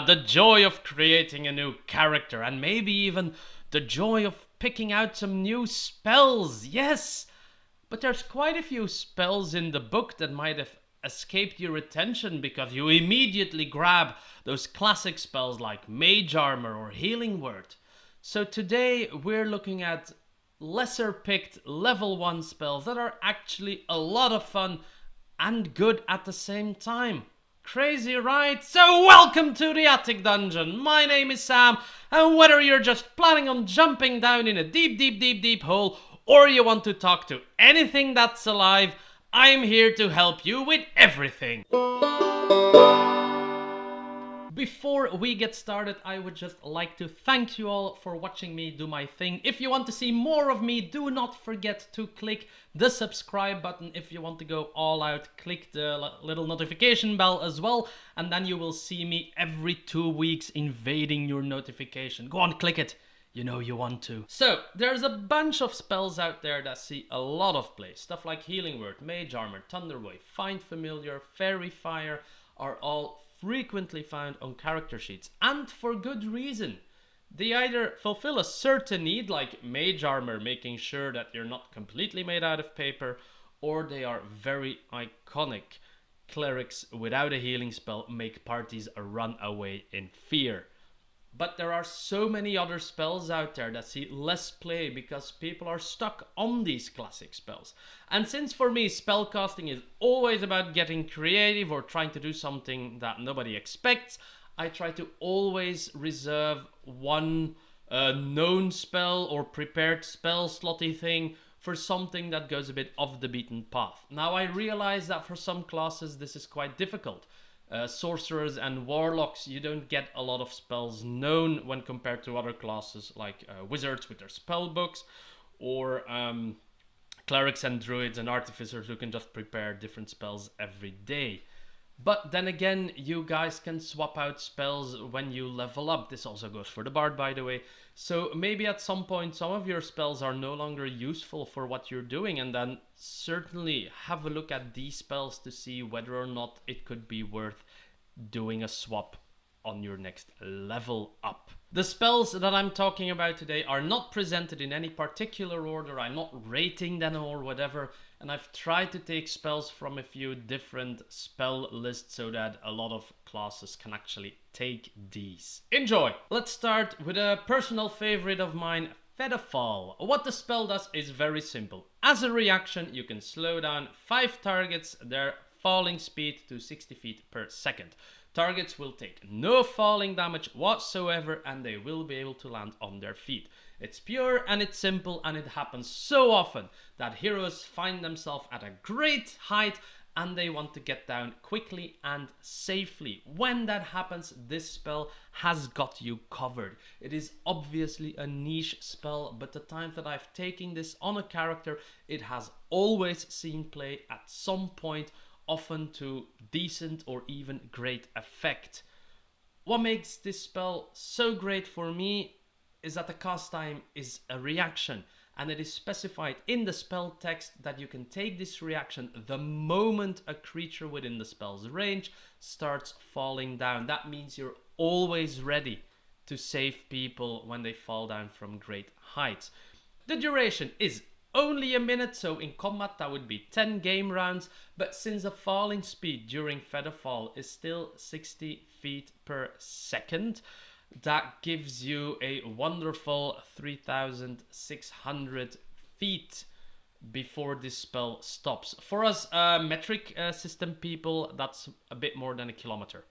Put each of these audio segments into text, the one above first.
the joy of creating a new character, and maybe even the joy of picking out some new spells. Yes, but there's quite a few spells in the book that might have escaped your attention because you immediately grab those classic spells like Mage Armor or Healing Word. So today we're looking at lesser picked level 1 spells that are actually a lot of fun and good at the same time. Crazy, right? So welcome to the Attic Dungeon. My name is Sam, and whether you're just planning on jumping down in a deep hole or you want to talk to anything that's alive, I'm here to help you with everything. Before we get started, I would just like to thank you all for watching me do my thing. If you want to see more of me, do not forget to click the subscribe button. If you want to go all out, click the little notification bell as well, and then you will see me every 2 weeks invading your notification. Go on, click it. You know you want to. So, there's a bunch of spells out there that see a lot of play. Stuff like Healing Word, Mage Armor, Thunderwave, Find Familiar, Fairy Fire are all frequently found on character sheets, and for good reason. They either fulfill a certain need, like Mage Armor, making sure that you're not completely made out of paper, or they are very iconic. Clerics without a healing spell make parties run away in fear. But there are so many other spells out there that see less play because people are stuck on these classic spells. And since for me spellcasting is always about getting creative or trying to do something that nobody expects, I try to always reserve one known spell or prepared spell slotty thing for something that goes a bit off the beaten path. Now I realize that for some classes this is quite difficult. Sorcerers and warlocks, you don't get a lot of spells known when compared to other classes like wizards with their spell books, or clerics and druids and artificers who can just prepare different spells every day. But then again, you guys can swap out spells when you level up. This also goes for the bard, by the way. So maybe at some point some of your spells are no longer useful for what you're doing, and then certainly have a look at these spells to see whether or not it could be worth doing a swap on your next level up. The spells that I'm talking about today are not presented in any particular order. I'm not rating them or whatever, and I've tried to take spells from a few different spell lists so that a lot of classes can actually take these. Enjoy! Let's start with a personal favorite of mine, Featherfall. What the spell does is very simple. As a reaction, you can slow down 5 targets, their falling speed to 60 feet per second. Targets will take no falling damage whatsoever, and they will be able to land on their feet. It's pure and it's simple, and it happens so often that heroes find themselves at a great height and they want to get down quickly and safely. When that happens, this spell has got you covered. It is obviously a niche spell, but the times that I've taken this on a character, it has always seen play at some point, often to decent or even great effect. What makes this spell so great for me is that the cast time is a reaction, and it is specified in the spell text that you can take this reaction the moment a creature within the spell's range starts falling down. That means you're always ready to save people when they fall down from great heights. The duration is only a minute, so in combat that would be 10 game rounds, but since the falling speed during Featherfall is still 60 feet per second, that gives you a wonderful 3,600 feet before this spell stops. For us metric system people, that's a bit more than a kilometer.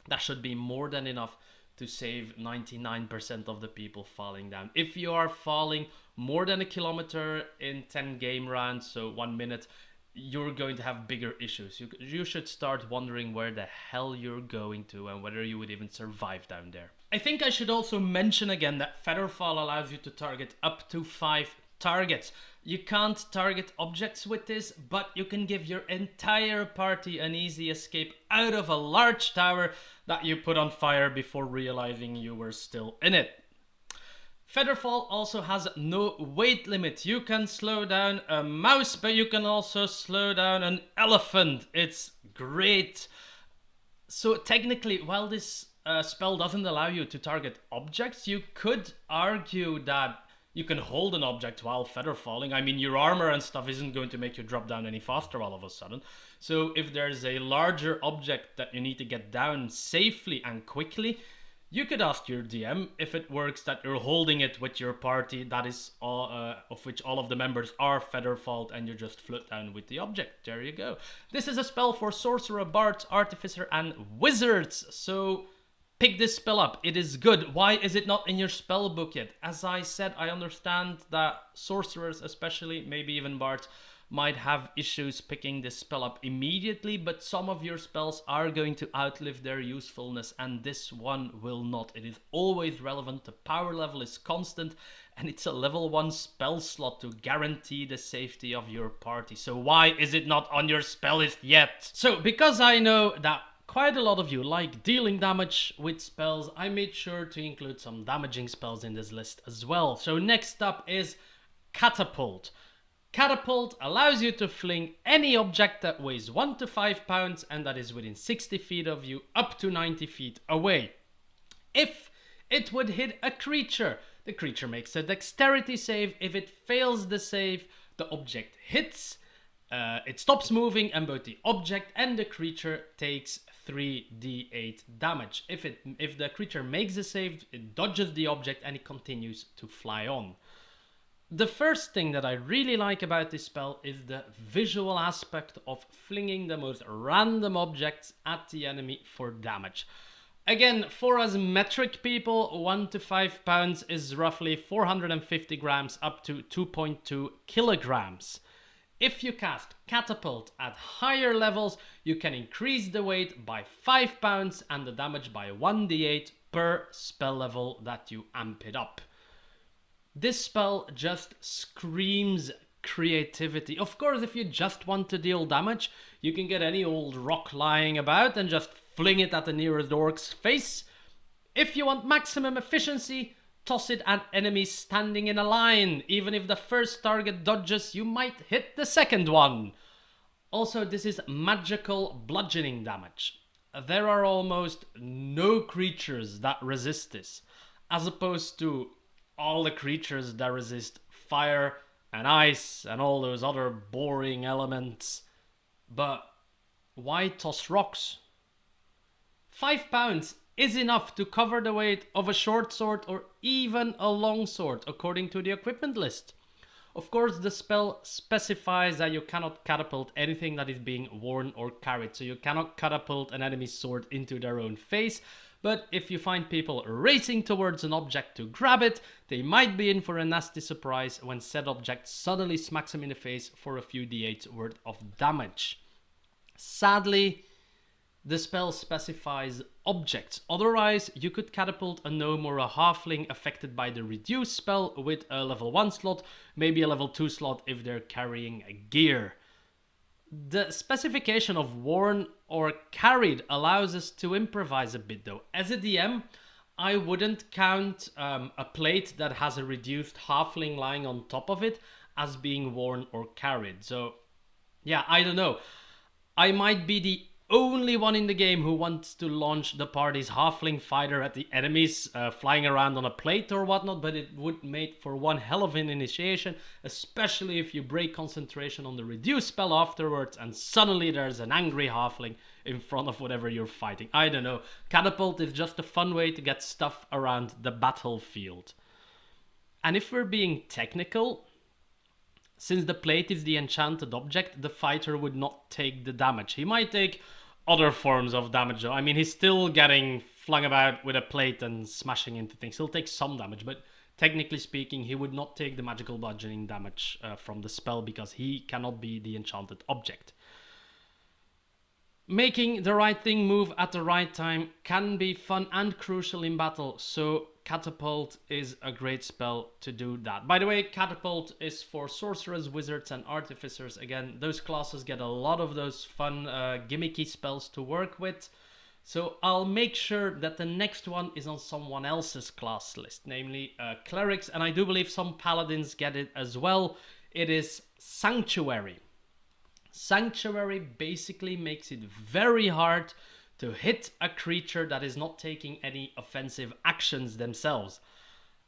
That should be more than enough to save 99% of the people falling down. If you are falling more than a kilometer in 10 game rounds, so 1 minute, you're going to have bigger issues. You should start wondering where the hell you're going to and whether you would even survive down there. I think I should also mention again that Featherfall allows you to target up to 5 targets. You can't target objects with this, but you can give your entire party an easy escape out of a large tower that you put on fire before realizing you were still in it. Featherfall also has no weight limit. You can slow down a mouse, but you can also slow down an elephant. It's great. So technically, while this spell doesn't allow you to target objects, you could argue that you can hold an object while feather falling. I mean, your armor and stuff isn't going to make you drop down any faster all of a sudden. So if there's a larger object that you need to get down safely and quickly, you could ask your DM if it works that you're holding it with your party that is of which all of the members are featherfalled, and you just float down with the object. There you go. This is a spell for sorcerer, bards, artificer, and wizards. So pick this spell up. It is good. Why is it not in your spell book yet? As I said, I understand that sorcerers, especially, maybe even bards, might have issues picking this spell up immediately, but some of your spells are going to outlive their usefulness, and this one will not. It is always relevant, the power level is constant, and it's a level 1 spell slot to guarantee the safety of your party. So why is it not on your spell list yet? So because I know that quite a lot of you like dealing damage with spells, I made sure to include some damaging spells in this list as well. So next up is Catapult. Catapult allows you to fling any object that weighs 1 to 5 pounds and that is within 60 feet of you up to 90 feet away. If it would hit a creature, the creature makes a dexterity save. If it fails the save, the object hits, it stops moving, and both the object and the creature takes 3d8 damage. If the creature makes a save, it dodges the object and it continues to fly on. The first thing that I really like about this spell is the visual aspect of flinging the most random objects at the enemy for damage. Again, for us metric people, 1 to 5 pounds is roughly 450 grams up to 2.2 kilograms. If you cast Catapult at higher levels, you can increase the weight by 5 pounds and the damage by 1d8 per spell level that you amp it up. This spell just screams creativity. Of course, if you just want to deal damage, you can get any old rock lying about and just fling it at the nearest orc's face. If you want maximum efficiency, toss it at enemies standing in a line. Even if the first target dodges, you might hit the second one. Also, this is magical bludgeoning damage. There are almost no creatures that resist this, as opposed to all the creatures that resist fire and ice and all those other boring elements. But why toss rocks? 5 pounds is enough to cover the weight of a short sword or even a long sword, according to the equipment list. Of course, the spell specifies that you cannot catapult anything that is being worn or carried, so you cannot catapult an enemy's sword into their own face. But if you find people racing towards an object to grab it, they might be in for a nasty surprise when said object suddenly smacks them in the face for a few d8s worth of damage. Sadly, the spell specifies objects. Otherwise, you could catapult a gnome or a halfling affected by the reduce spell with a level 1 slot, maybe a level 2 slot if they're carrying gear. The specification of worn or carried allows us to improvise a bit though. As a DM, I wouldn't count a plate that has a reduced halfling lying on top of it as being worn or carried. So yeah, I don't know. I might be the only one in the game who wants to launch the party's halfling fighter at the enemies flying around on a plate or whatnot, but it would make for one hell of an initiation, especially if you break concentration on the reduce spell afterwards and suddenly there's an angry halfling in front of whatever you're fighting. I don't know. Catapult is just a fun way to get stuff around the battlefield. And if we're being technical, since the plate is the enchanted object, the fighter would not take the damage. He might take other forms of damage though. I mean, he's still getting flung about with a plate and smashing into things. He'll take some damage, but technically speaking, he would not take the magical bludgeoning damage from the spell because he cannot be the enchanted object. Making the right thing move at the right time can be fun and crucial in battle, so Catapult is a great spell to do that. By the way, Catapult is for sorcerers, wizards, and artificers. Again, those classes get a lot of those fun gimmicky spells to work with. So I'll make sure that the next one is on someone else's class list, namely clerics, and I do believe some paladins get it as well. It is Sanctuary. Sanctuary basically makes it very hard to hit a creature that is not taking any offensive actions themselves.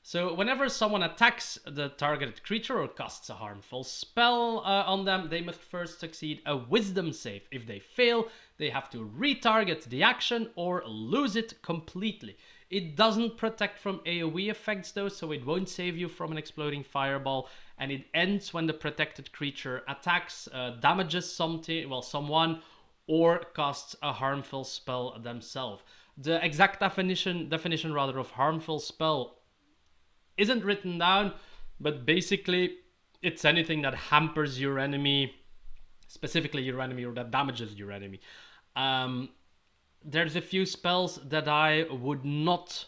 So whenever someone attacks the targeted creature or casts a harmful spell on them, they must first succeed a wisdom save. If they fail, they have to retarget the action or lose it completely. It doesn't protect from AoE effects though, so it won't save you from an exploding fireball, and it ends when the protected creature attacks, damages someone, or casts a harmful spell themselves. The exact definition of harmful spell isn't written down, but basically it's anything that hampers your enemy, specifically your enemy, or that damages your enemy. There's a few spells that I would not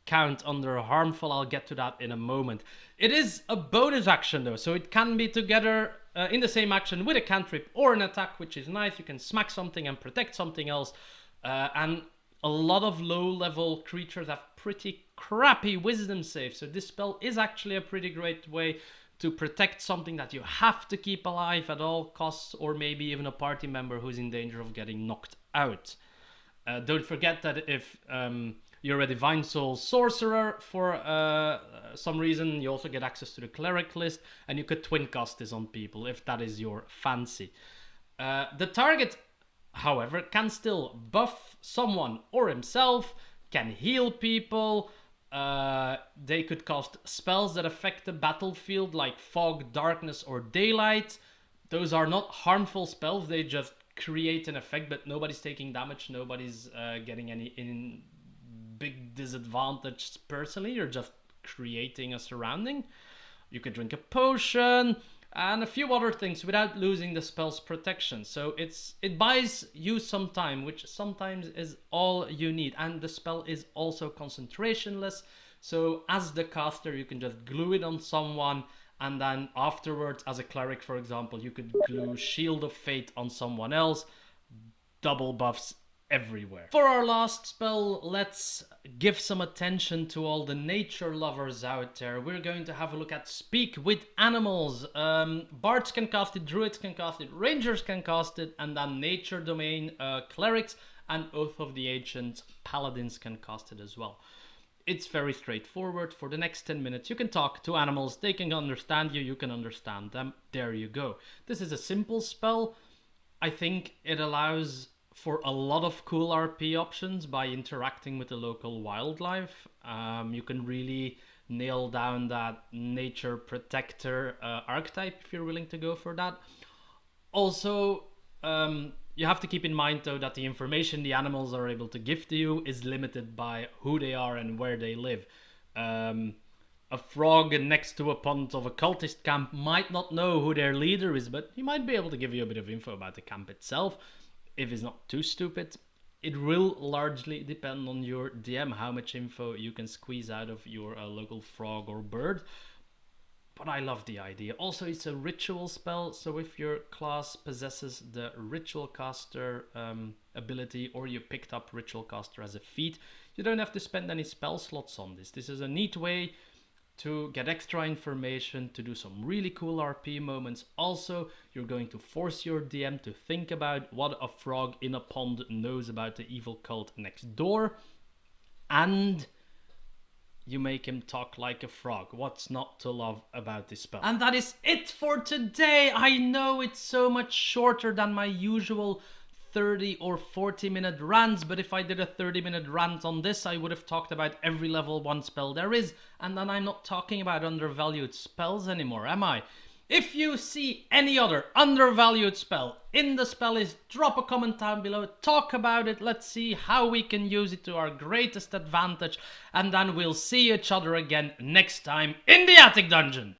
count under harmful. I'll get to that in a moment. It is a bonus action though, so it can be together in the same action with a cantrip or an attack, which is nice. You can smack something and protect something else, and a lot of low-level creatures have pretty crappy wisdom saves, so this spell is actually a pretty great way to protect something that you have to keep alive at all costs, or maybe even a party member who's in danger of getting knocked out. Don't forget that if you're a Divine Soul sorcerer for some reason, you also get access to the cleric list, and you could twin cast this on people if that is your fancy. The target, however, can still buff someone or himself, can heal people, they could cast spells that affect the battlefield like fog, darkness, or daylight. Those are not harmful spells, they just create an effect, but nobody's taking damage, nobody's getting any big disadvantage personally, you're just creating a surrounding. You can drink a potion and a few other things without losing the spell's protection. So it buys you some time, which sometimes is all you need. And the spell is also concentrationless. So as the caster, you can just glue it on someone, and then afterwards, as a cleric, for example, you could glue Shield of Fate on someone else. Double buffs everywhere. For our last spell, let's give some attention to all the nature lovers out there. We're going to have a look at Speak with Animals. Bards can cast it, Druids can cast it, Rangers can cast it, and then Nature Domain clerics and Oath of the Ancients paladins can cast it as well. It's very straightforward. For the next 10 minutes, you can talk to animals, they can understand you, you can understand them. There you go. This is a simple spell. I think it allows for a lot of cool RP options by interacting with the local wildlife. You can really nail down that nature protector archetype if you're willing to go for that. Also, you have to keep in mind though that the information the animals are able to give to you is limited by who they are and where they live. A frog next to a pond of a cultist camp might not know who their leader is, but he might be able to give you a bit of info about the camp itself, if it's not too stupid. It will largely depend on your DM how much info you can squeeze out of your local frog or bird. But I love the idea. Also, it's a ritual spell, so if your class possesses the ritual caster ability, or you picked up ritual caster as a feat, you don't have to spend any spell slots on this. This is a neat way to get extra information, to do some really cool RP moments. Also, you're going to force your DM to think about what a frog in a pond knows about the evil cult next door, and you make him talk like a frog. What's not to love about this spell? And that is it for today. I know it's so much shorter than my usual 30 or 40 minute rants, but if I did a 30-minute rant on this, I would have talked about every level 1 spell there is, and then I'm not talking about undervalued spells anymore, am I? If you see any other undervalued spell in the spell list, drop a comment down below, talk about it, let's see how we can use it to our greatest advantage, and then we'll see each other again next time in the Attic Dungeon.